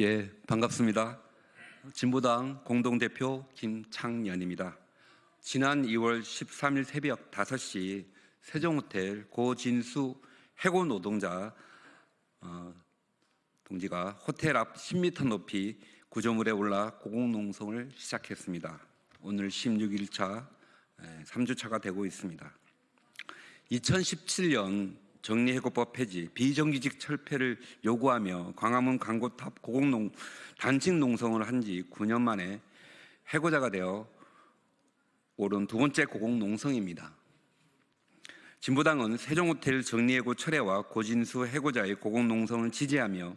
예, 반갑습니다. 진보당 공동대표 김창연입니다. 지난 2월 13일 새벽 5시 세종호텔 고진수 해고 노동자 동지가 호텔 앞 10m 높이 구조물에 올라 고공농성을 시작했습니다. 오늘 16일차 3주차가 되고 있습니다. 2017년 정리해고법 폐지, 비정규직 철폐를 요구하며 광화문 광고탑 단식 농성을 한 지 9년 만에 해고자가 되어 오른 두 번째 고공농성입니다. 진보당은 세종호텔 정리해고 철회와 고진수 해고자의 고공농성을 지지하며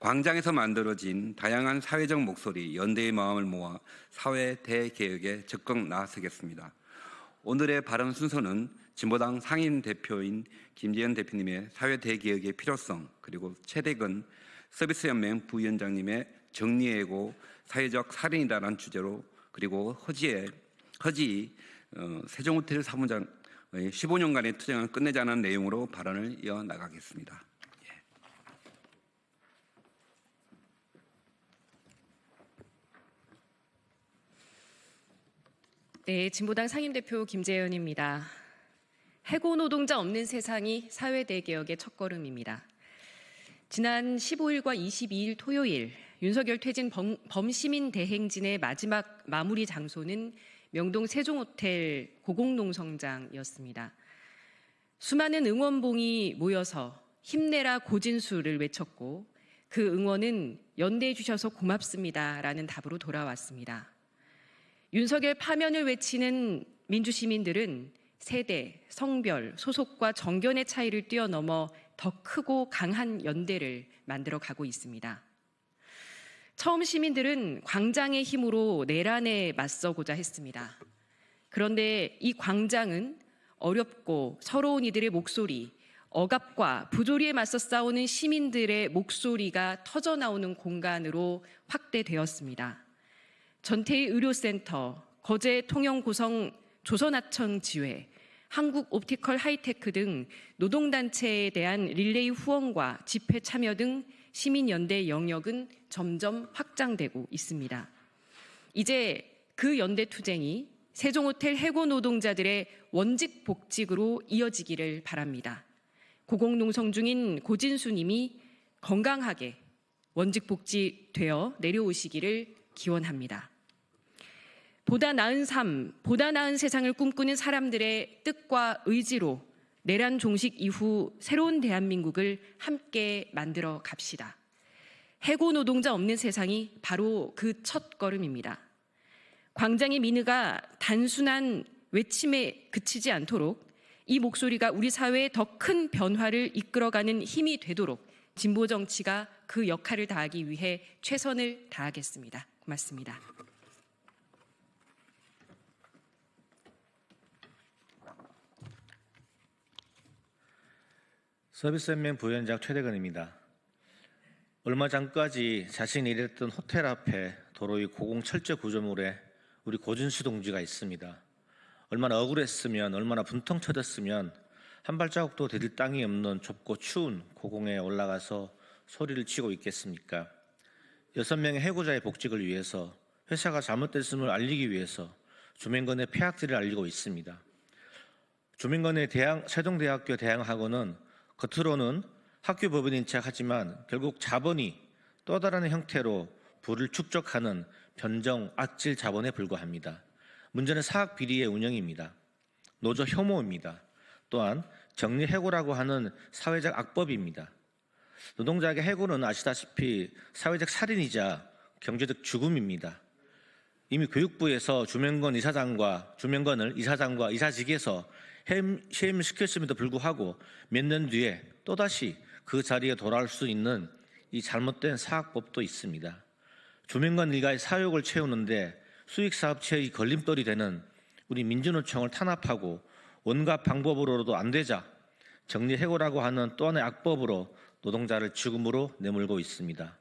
광장에서 만들어진 다양한 사회적 목소리, 연대의 마음을 모아 사회 대개혁에 적극 나서겠습니다. 오늘의 발언 순서는 진보당 상임 대표인 김재현 대표님의 사회 대개혁의 필요성, 그리고 최대근 서비스연맹 부위원장님의 정리해고 사회적 살인이라는 주제로, 그리고 허지 세종호텔 사무장의 15년간의 투쟁을 끝내자는 내용으로 발언을 이어나가겠습니다. 네, 진보당 상임대표 김재현입니다. 해고 노동자 없는 세상이 사회 대개혁의 첫걸음입니다. 지난 15일과 22일 토요일 윤석열 퇴진 범시민 대행진의 마지막 마무리 장소는 명동 세종호텔 고공농성장이었습니다. 수많은 응원봉이 모여서 힘내라 고진수를 외쳤고 그 응원은 연대해 주셔서 고맙습니다라는 답으로 돌아왔습니다. 윤석열 파면을 외치는 민주시민들은 세대, 성별, 소속과 정견의 차이를 뛰어넘어 더 크고 강한 연대를 만들어 가고 있습니다. 처음 시민들은 광장의 힘으로 내란에 맞서고자 했습니다. 그런데 이 광장은 어렵고 서러운 이들의 목소리, 억압과 부조리에 맞서 싸우는 시민들의 목소리가 터져나오는 공간으로 확대되었습니다. 전태희 의료센터, 거제 통영고성 조선하천 지회, 한국옵티컬 하이테크 등 노동단체에 대한 릴레이 후원과 집회 참여 등 시민연대 영역은 점점 확장되고 있습니다. 이제 그 연대 투쟁이 세종호텔 해고 노동자들의 원직 복직으로 이어지기를 바랍니다. 고공농성 중인 고진수님이 건강하게 원직 복직되어 내려오시기를 기원합니다. 보다 나은 삶, 보다 나은 세상을 꿈꾸는 사람들의 뜻과 의지로 내란 종식 이후 새로운 대한민국을 함께 만들어 갑시다. 해고 노동자 없는 세상이 바로 그 첫 걸음입니다. 광장의 민의가 단순한 외침에 그치지 않도록 이 목소리가 우리 사회의 더 큰 변화를 이끌어가는 힘이 되도록 진보 정치가 그 역할을 다하기 위해 최선을 다하겠습니다. 고맙습니다. 서비스연맹 부위원장 최대근입니다. 얼마 전까지 자신이 일했던 호텔 앞에 도로 위 고공철제 구조물에 우리 고진수 동지가 있습니다. 얼마나 억울했으면, 얼마나 분통 터졌으면 한 발자국도 디딜 땅이 없는 좁고 추운 고공에 올라가서 소리를 치고 있겠습니까? 6명의 해고자의 복직을 위해서, 회사가 잘못됐음을 알리기 위해서 조명건의 폐악질을 알리고 있습니다. 조명건의 세종대학교 대항학원은 겉으로는 학교 법인인 척하지만 결국 자본이 또 다른 형태로 부를 축적하는 변정 악질 자본에 불과합니다. 문제는 사학 비리의 운영입니다. 노조 혐오입니다. 또한 정리해고라고 하는 사회적 악법입니다. 노동자에게 해고는 아시다시피 사회적 살인이자 경제적 죽음입니다. 이미 교육부에서 주명건을 이사장과 이사직에서 해임을 시켰음에도 불구하고 몇 년 뒤에 또다시 그 자리에 돌아올 수 있는 이 잘못된 사학법도 있습니다. 주명건 일가의 사욕을 채우는데 수익사업체의 걸림돌이 되는 우리 민주노총을 탄압하고 온갖 방법으로도 안 되자 정리해고라고 하는 또 하나의 악법으로 노동자를 죽음으로 내몰고 있습니다.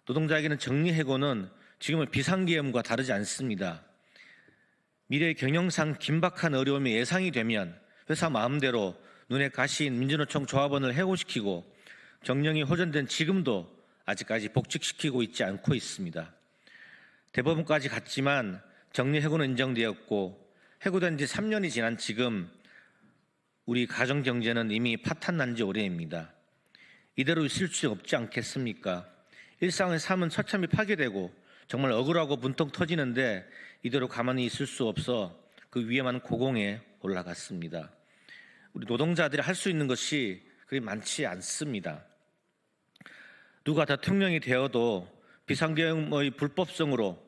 노동자에게는 정리해고는 지금의 비상계엄과 다르지 않습니다. 미래의 경영상 긴박한 어려움이 예상이 되면 회사 마음대로 눈에 가시인 민주노총 조합원을 해고시키고 경영이 호전된 지금도 아직까지 복직시키고 있지 않고 있습니다. 대법원까지 갔지만 정리해고는 인정되었고 해고된 지 3년이 지난 지금 우리 가정경제는 이미 파탄난 지 오래입니다. 이대로 있을 수 없지 않겠습니까? 일상의 삶은 처참히 파괴되고 정말 억울하고 분통 터지는데 이대로 가만히 있을 수 없어 그 위험한 고공에 올라갔습니다. 우리 노동자들이 할 수 있는 것이 그리 많지 않습니다. 누가 대통령이 되어도 비상계엄의 불법성으로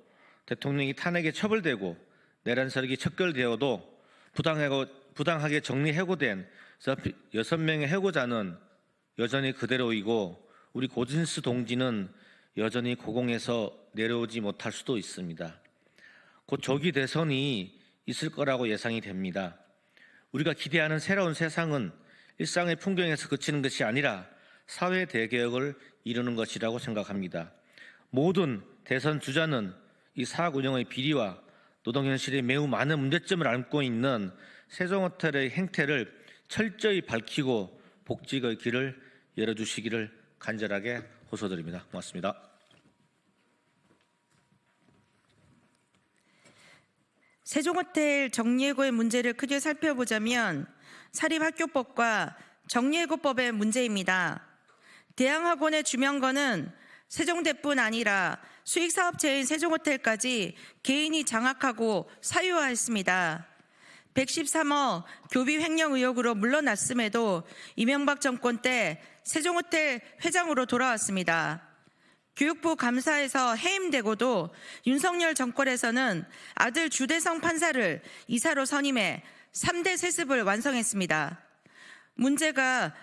대통령이 탄핵에 처벌되고 내란 세력이 척결되어도 부당하게 정리해고된 6명의 해고자는 여전히 그대로이고 우리 고진수 동지는 여전히 고공에서 내려오지 못할 수도 있습니다. 곧 조기 대선이 있을 거라고 예상이 됩니다. 우리가 기대하는 새로운 세상은 일상의 풍경에서 그치는 것이 아니라 사회 대개혁을 이루는 것이라고 생각합니다. 모든 대선 주자는 이 사학 운영의 비리와 노동 현실에 매우 많은 문제점을 안고 있는 세종호텔의 행태를 철저히 밝히고 복직의 길을 열어주시기를 간절하게 호소드립니다. 고맙습니다. 세종호텔 정리해고의 문제를 크게 살펴보자면 사립학교법과 정리해고법의 문제입니다. 대양학원의 주명건은 세종대뿐 아니라 수익사업체인 세종호텔까지 개인이 장악하고 사유화했습니다. 113억 교비 횡령 의혹으로 물러났음에도 이명박 정권 때 세종호텔 회장으로 돌아왔습니다. 교육부 감사에서 해임되고도 윤석열 정권에서는 아들 주대성 판사를 이사로 선임해 3대 세습을 완성했습니다. 문제가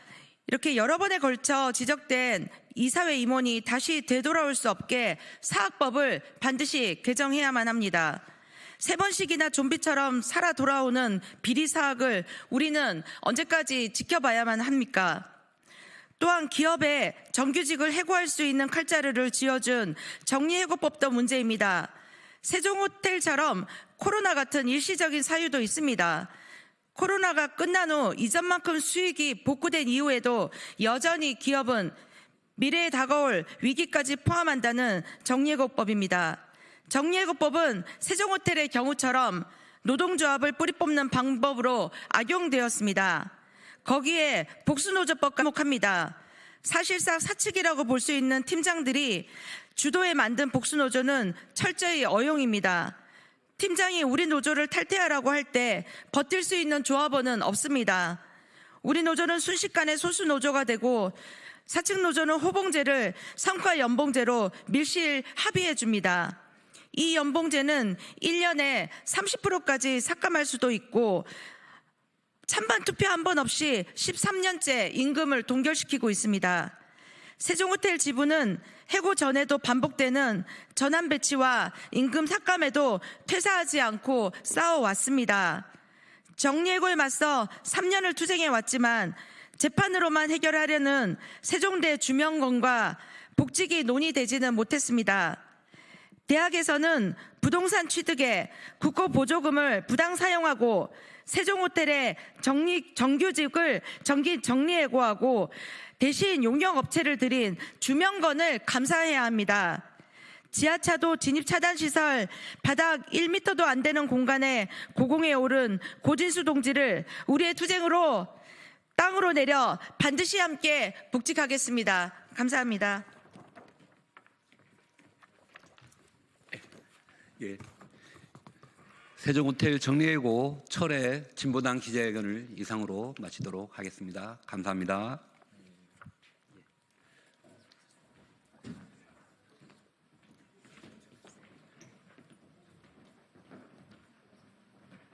이렇게 여러 번에 걸쳐 지적된 이사회 임원이 다시 되돌아올 수 없게 사학법을 반드시 개정해야만 합니다. 3번씩이나 좀비처럼 살아 돌아오는 비리 사학을 우리는 언제까지 지켜봐야만 합니까? 또한 기업에 정규직을 해고할 수 있는 칼자루를 쥐어준 정리해고법도 문제입니다. 세종호텔처럼 코로나 같은 일시적인 사유도 있습니다. 코로나가 끝난 후 이전만큼 수익이 복구된 이후에도 여전히 기업은 미래에 다가올 위기까지 포함한다는 정리해고법입니다. 정리해고법은 세종호텔의 경우처럼 노동조합을 뿌리 뽑는 방법으로 악용되었습니다. 거기에 복수노조법과 한몫합니다. 사실상 사측이라고 볼 수 있는 팀장들이 주도해 만든 복수노조는 철저히 어용입니다. 팀장이 우리 노조를 탈퇴하라고 할 때 버틸 수 있는 조합원은 없습니다. 우리 노조는 순식간에 소수 노조가 되고 사측 노조는 호봉제를 성과 연봉제로 밀실 합의해 줍니다. 이 연봉제는 1년에 30%까지 삭감할 수도 있고 찬반 투표 한 번 없이 13년째 임금을 동결시키고 있습니다. 세종호텔 지부는 해고 전에도 반복되는 전환 배치와 임금 삭감에도 퇴사하지 않고 싸워왔습니다. 정리해고에 맞서 3년을 투쟁해 왔지만 재판으로만 해결하려는 세종대 주명건과 복직이 논의되지는 못했습니다. 대학에서는 부동산 취득에 국고 보조금을 부당 사용하고 세종호텔의 정규직을 정리해고하고 대신 용역업체를 들인 주명건을 감사해야 합니다. 지하차도 진입차단시설 바닥 1m도 안 되는 공간에 고공에 오른 고진수 동지를 우리의 투쟁으로 땅으로 내려 반드시 함께 복직하겠습니다. 감사합니다. 예. 세종호텔 정리해고 철회 진보당 기자회견을 이상으로 마치도록 하겠습니다. 감사합니다.